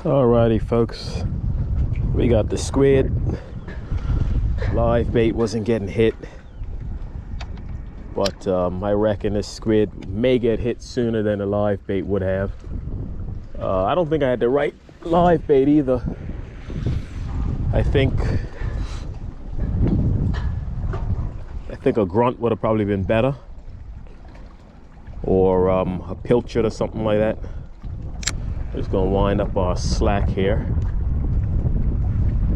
Alrighty folks, we got the squid. Live bait wasn't getting hit, but I reckon this squid may get hit sooner than the live bait would have. I don't think I had the right live bait either. I think a grunt would have probably been better, or a pilchard or something like that. Just gonna wind up our slack here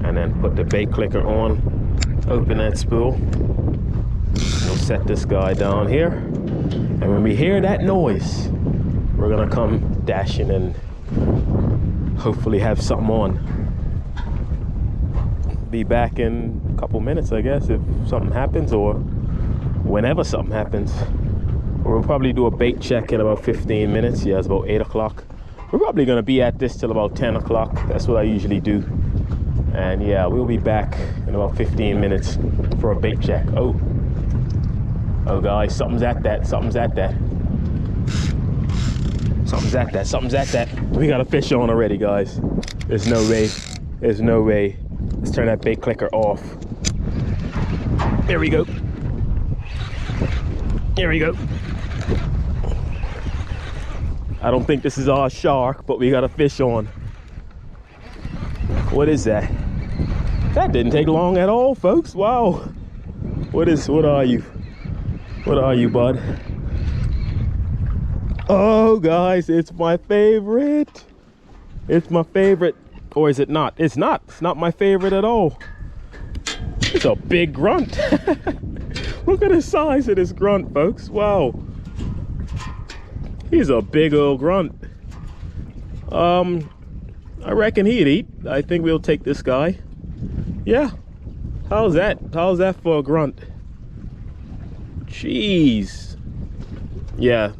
and then put the bait clicker on, open that spool. We'll set this guy down here, and when we hear that noise, we're gonna come dashing and hopefully have something on. Be back in a couple minutes, I guess, if something happens, or whenever something happens. We'll probably do a bait check in about 15 minutes. Yeah, it's about 8 o'clock. We're probably going to be at this till about 10 o'clock. That's what I usually do. And yeah, we'll be back in about 15 minutes for a bait check. Oh guys, something's at that. Something's at that. We got a fish on already, guys. There's no way. Let's turn that bait clicker off. There we go. I don't think this is our shark, but we got a fish on. What is that? That didn't take long at all, folks. Wow. What are you? What are you, bud? Oh, guys, it's my favorite. It's my favorite. Or is it not? It's not. It's not my favorite at all. It's a big grunt. Look at the size of this grunt, folks. Wow. He's a big old grunt. I reckon he'd eat. I think we'll take this guy. Yeah. How's that? How's that for a grunt? Jeez. Yeah.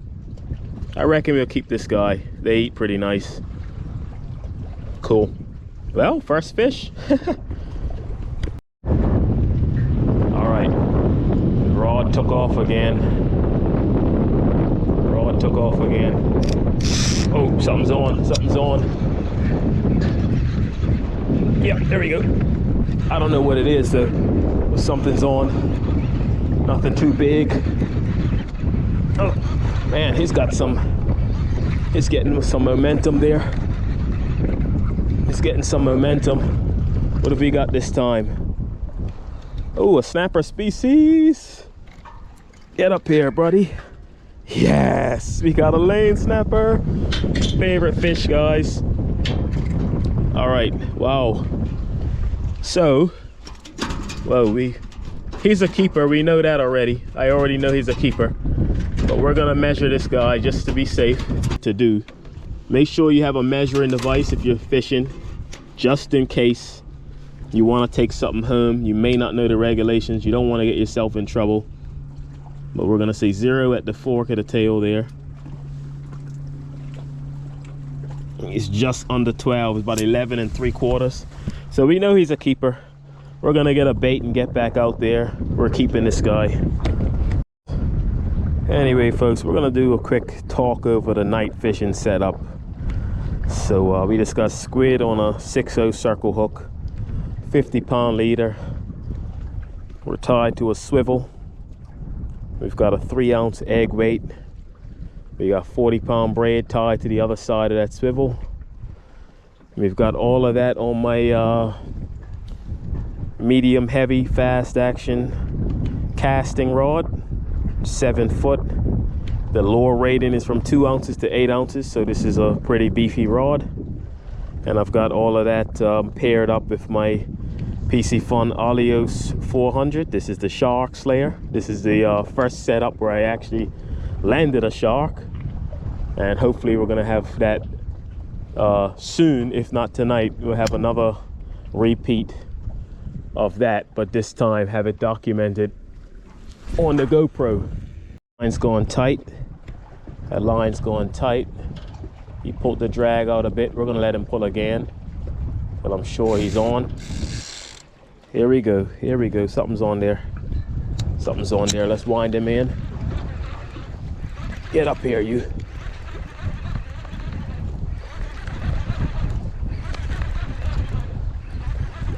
I reckon we'll keep this guy. They eat pretty nice. Cool. Well, first fish. All right. Rod took off again. Took off again. Oh, something's on. Yep, there we go. I don't know what it is though, but something's on. Nothing too big. Oh man, he's getting some momentum there. He's getting some momentum. What have we got this time? Oh, a snapper species. Get up here, buddy. Yes, we got a lane snapper. Favorite fish, guys. All right, wow. So, he's a keeper. We know that already. I already know he's a keeper. But we're gonna measure this guy just to be safe. Make sure you have a measuring device if you're fishing, just in case you want to take something home. You may not know the regulations. You don't want to get yourself in trouble. But we're gonna say 0 at the fork of the tail there. It's just under 12. It's about 11 3/4. So we know he's a keeper. We're gonna get a bait and get back out there. We're keeping this guy. Anyway, folks, we're gonna do a quick talk over the night fishing setup. So we discussed squid on a 6/0 circle hook, 50-pound leader. We're tied to a swivel. We've got a 3-ounce egg weight. We got 40-pound braid tied to the other side of that swivel. We've got all of that on my medium heavy fast action casting rod, 7 foot. The lure rating is from 2 ounces to 8 ounces, so this is a pretty beefy rod. And I've got all of that paired up with my PC Fun Alios 400. This is the shark slayer. This is the first setup where I actually landed a shark, and hopefully we're gonna have that soon. If not tonight, we'll have another repeat of that, but this time have it documented on the GoPro. Line's going tight. That line's going tight. He pulled the drag out a bit. We're gonna let him pull again, but I'm sure he's on. Here we go. Something's on there. Let's wind him in. Get up here, you.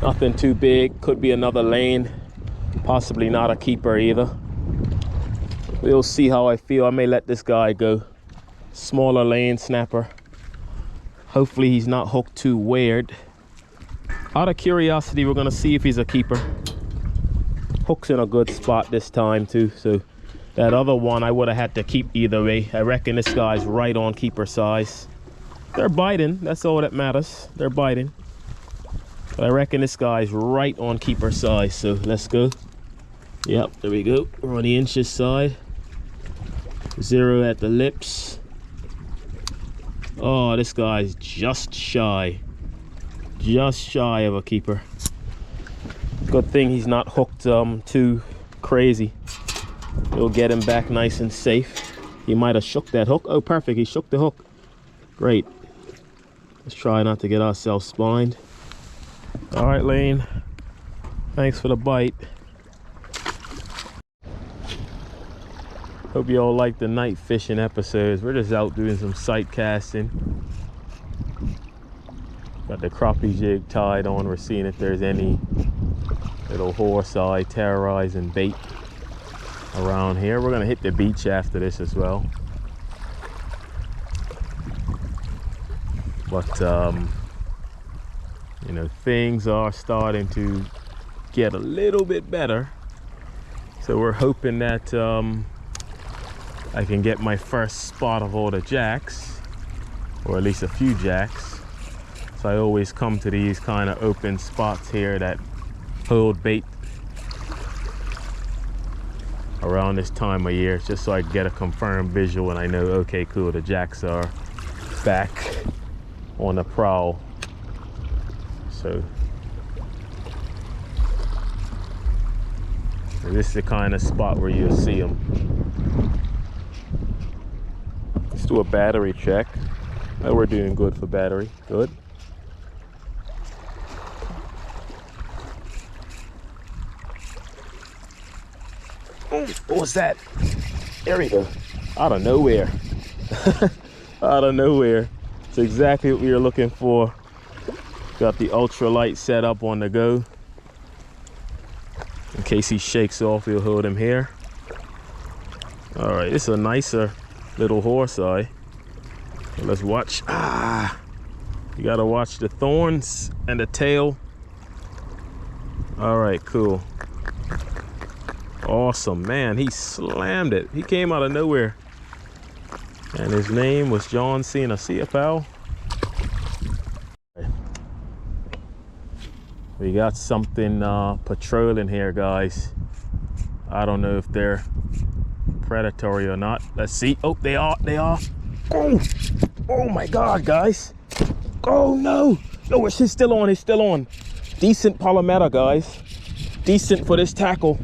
Nothing too big. Could be another lane. Possibly not a keeper either. We'll see how I feel. I may let this guy go. Smaller lane snapper. Hopefully he's not hooked too weird. Out of curiosity, we're gonna see if he's a keeper. Hook's in a good spot this time too, so that other one I would have had to keep either way. I reckon this guy's right on keeper size. They're biting, that's all that matters. They're biting. But I reckon this guy's right on keeper size, so let's go. Yep, there we go. We're on the inches side. 0 at the lips. Oh, this guy's just shy of a keeper. Good thing he's not hooked too crazy. It'll get him back nice and safe. He might have shook that hook. Oh, perfect, he shook the hook. Great. Let's try not to get ourselves splined. All right, Lane, thanks for the bite. Hope you all like the night fishing episodes. We're just out doing some sight casting. Got the crappie jig tied on. We're seeing if there's any little horse eye terrorizing bait around here. We're gonna hit the beach after this as well. But you know, things are starting to get a little bit better. So we're hoping that I can get my first spot of all the jacks, or at least a few jacks. So I always come to these kind of open spots here that hold bait around this time of year, just so I get a confirmed visual and I know, okay, cool, the jacks are back on the prowl. So this is the kind of spot where you'll see them. Let's do a battery check. Oh, we're doing good for battery. Good. What was that? There we go. Out of nowhere. Out of nowhere. It's exactly what we were looking for. Got the ultralight set up on the go. In case he shakes off, we'll hold him here. All right, this is a nicer little horse eye. So let's watch. You gotta watch the thorns and the tail. All right, cool. Awesome, man, he slammed it. He came out of nowhere. And his name was John Cena. See ya, pal. We got something patrolling here, guys. I don't know if they're predatory or not. Let's see. Oh, they are. Oh my God, guys. Oh no. No, it's still on. It's still on. Decent palometa, guys. Decent for this tackle.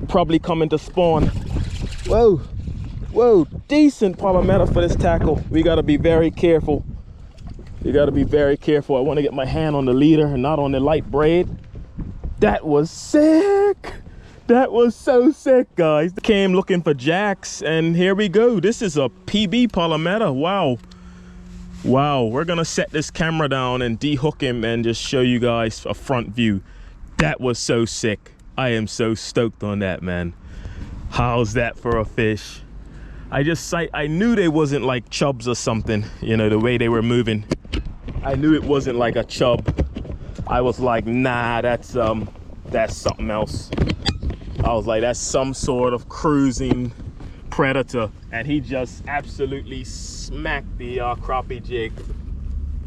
Probably coming to spawn. Whoa, decent palometa for this tackle. We got to be very careful. You got to be very careful. I want to get my hand on the leader and not on the light braid. That was sick. That was so sick, guys. Came looking for jacks, and here we go. This is a PB palometa. Wow, we're gonna set this camera down and de-hook him and just show you guys a front view. That was so sick. I am so stoked on that, man. How's that for a fish? I knew they wasn't like chubs or something, you know, the way they were moving. I knew it wasn't like a chub. I was like, nah, that's something else. I was like, that's some sort of cruising predator. And he just absolutely smacked the crappie jig.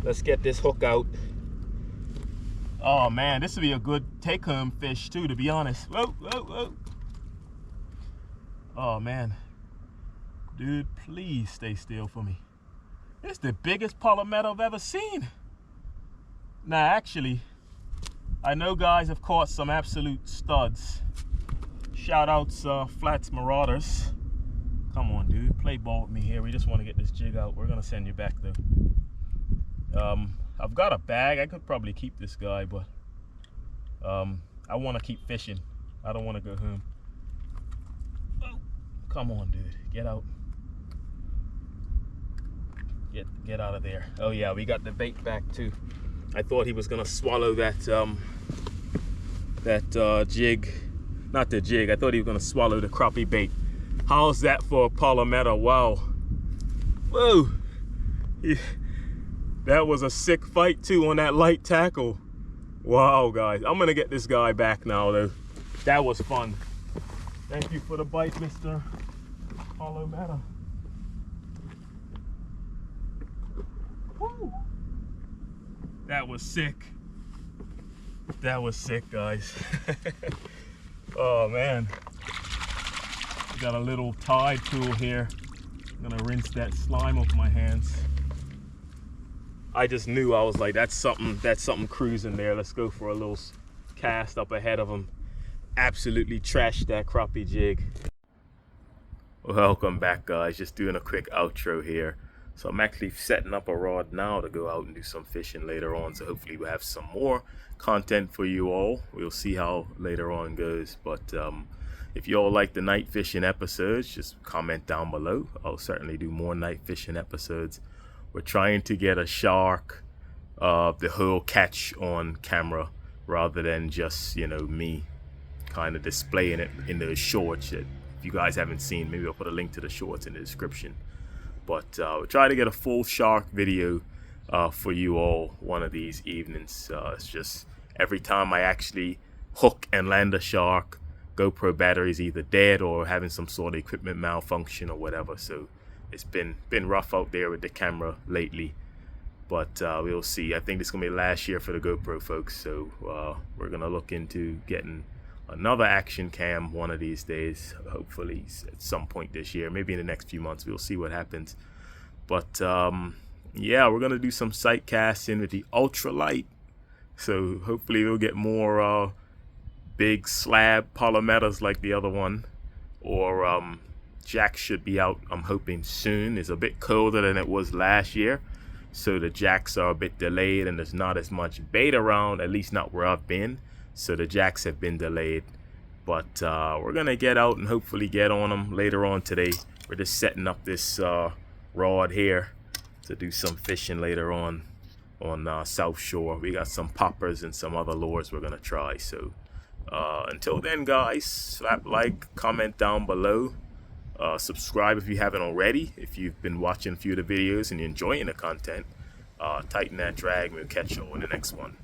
Let's get this hook out. Oh man, this would be a good take-home fish too, to be honest. Whoa. Oh man. Dude, please stay still for me. It's the biggest palometa I've ever seen. Now, actually, I know guys have caught some absolute studs. Shout outs, Flats Marauders. Come on, dude, play ball with me here. We just want to get this jig out. We're gonna send you back though. I've got a bag. I could probably keep this guy, but I want to keep fishing. I don't want to go home. Oh, come on, dude, get out. Get out of there. Oh yeah, we got the bait back too. I thought he was gonna swallow that jig, not the jig. I thought he was gonna swallow the crappie bait. How's that for a palometa? Wow. Whoa. That was a sick fight too on that light tackle. Wow, guys. I'm gonna get this guy back now though. That was fun. Thank you for the bite, Mr. Palometa. Woo. That was sick. That was sick, guys. Oh man. Got a little tide pool here. I'm gonna rinse that slime off my hands. I just knew, I was like, that's something cruising there. Let's go for a little cast up ahead of him. Absolutely trashed that crappie jig. Welcome back, guys. Just doing a quick outro here. So I'm actually setting up a rod now to go out and do some fishing later on. So hopefully we'll have some more content for you all. We'll see how later on goes. But if you all like the night fishing episodes, just comment down below. I'll certainly do more night fishing episodes. We're trying to get a shark, the whole catch on camera, rather than just, you know, me kind of displaying it in those shorts. If you guys haven't seen, maybe I'll put a link to the shorts in the description. But we'll try to get a full shark video for you all one of these evenings. It's just every time I actually hook and land a shark, GoPro battery's either dead or having some sort of equipment malfunction or whatever. So it's been rough out there with the camera lately, but we'll see. I think this is gonna be last year for the GoPro, folks. So we're gonna look into getting another action cam one of these days, hopefully at some point this year, maybe in the next few months. We'll see what happens. But yeah, we're gonna do some sight casting with the ultralight. So hopefully we'll get more big slab palometas like the other one, or Jack should be out, I'm hoping, soon. It's a bit colder than it was last year, so the jacks are a bit delayed and there's not as much bait around, at least not where I've been. So the jacks have been delayed, but we're gonna get out and hopefully get on them later on today. We're just setting up this rod here to do some fishing later on South Shore. We got some poppers and some other lures we're gonna try. So until then, guys, slap like, comment down below. Subscribe if you haven't already. If you've been watching a few of the videos and you're enjoying the content, tighten that drag and we'll catch you on the next one.